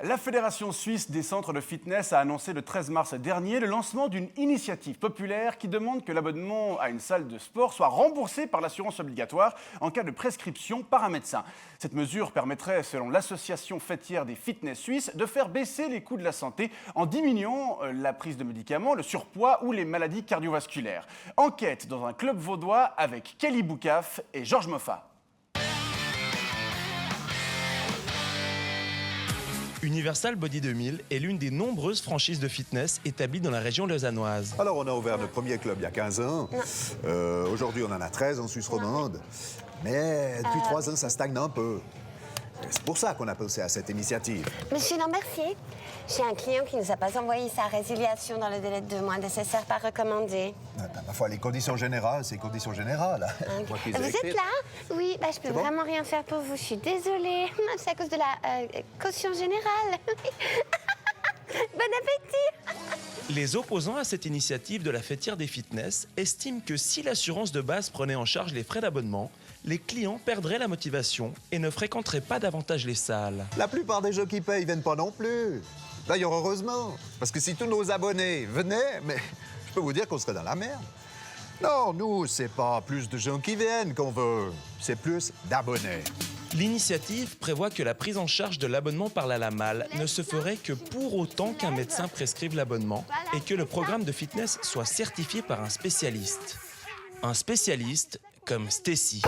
La Fédération suisse des centres de fitness a annoncé le 13 mars dernier le lancement d'une initiative populaire qui demande que l'abonnement à une salle de sport soit remboursé par l'assurance obligatoire en cas de prescription par un médecin. Cette mesure permettrait, selon l'association fêtière des fitness suisses, de faire baisser les coûts de la santé en diminuant la prise de médicaments, le surpoids ou les maladies cardiovasculaires. Enquête dans un club vaudois avec Kelly Boucaf et Georges Moffat. Universal Body 2000 est l'une des nombreuses franchises de fitness établies dans la région lausannoise. Alors, on a ouvert notre premier club il y a 15 ans. Aujourd'hui, on en a 13 en Suisse romande. Mais depuis 3 ans, ça stagne un peu. C'est pour ça qu'on a pensé à cette initiative. Monsieur Lambertier, j'ai un client qui ne nous a pas envoyé sa résiliation dans le délai de 2 mois nécessaire par recommandé. Parfois, les conditions générales, c'est conditions générales. Vous êtes là? Oui, je peux vraiment rien faire pour vous, je suis désolée. C'est à cause de la caution générale. Bon appétit! Les opposants à cette initiative de la fêtière des fitness estiment que si l'assurance de base prenait en charge les frais d'abonnement, les clients perdraient la motivation et ne fréquenteraient pas davantage les salles. La plupart des gens qui payent viennent pas non plus. D'ailleurs, heureusement. Parce que si tous nos abonnés venaient, mais je peux vous dire qu'on serait dans la merde. Non, nous, c'est pas plus de gens qui viennent qu'on veut. C'est plus d'abonnés. L'initiative prévoit que la prise en charge de l'abonnement par la LAMAL ne se ferait que pour autant qu'un médecin prescrive l'abonnement et que le programme de fitness soit certifié par un spécialiste. Un spécialiste comme Stacy.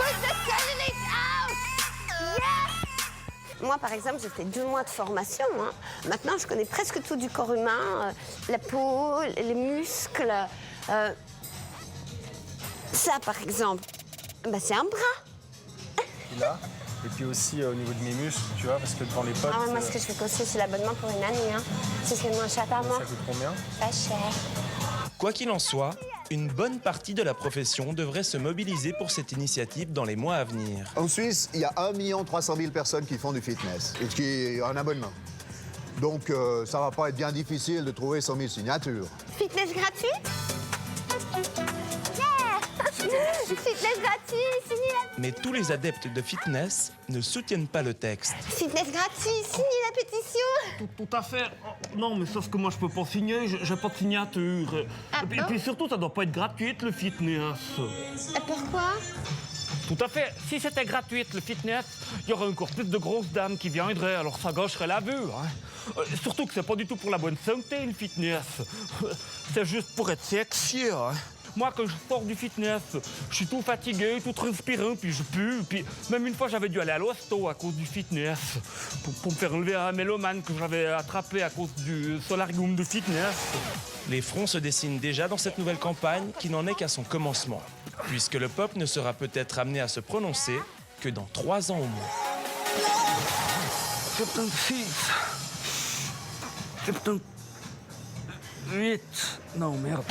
Moi, par exemple, j'ai fait 2 mois de formation. Maintenant, je connais presque tout du corps humain. La peau, les muscles. Ça, par exemple, c'est un bras. Et là, et puis aussi au niveau de mes muscles, tu vois, parce que devant les potes... Moi, ce que je fais aussi, c'est l'abonnement pour une année. C'est ce qui est moins cher par mois. Ça coûte combien? Pas cher. Quoi qu'il en soit, une bonne partie de la profession devrait se mobiliser pour cette initiative dans les mois à venir. En Suisse, il y a 1 300 000 personnes qui font du fitness et qui ont un abonnement. Donc, ça va pas être bien difficile de trouver 100 000 signatures. Fitness gratuit? Fitness gratuit, signé la... Mais tous les adeptes de fitness ne soutiennent pas le texte. Fitness gratuit, signé la pétition. Tout à fait. Non, mais sauf que moi, je peux pas signer, j'ai pas de signature. Et puis surtout, ça doit pas être gratuit, le fitness. Pourquoi? Tout à fait. Si c'était gratuit, le fitness, il y aurait encore plus de grosses dames qui viendraient, alors ça gâcherait la vue. Surtout que c'est pas du tout pour la bonne santé, le fitness. C'est juste pour être sexy. Moi, quand je sors du fitness, je suis tout fatigué, tout transpirant, puis je pue. Puis même une fois, j'avais dû aller à l'hosto à cause du fitness pour me faire enlever un mélomane que j'avais attrapé à cause du solarium de fitness. Les fronts se dessinent déjà dans cette nouvelle campagne qui n'en est qu'à son commencement, puisque le peuple ne sera peut-être amené à se prononcer que dans 3 ans au moins. 76... 78... Non, merde.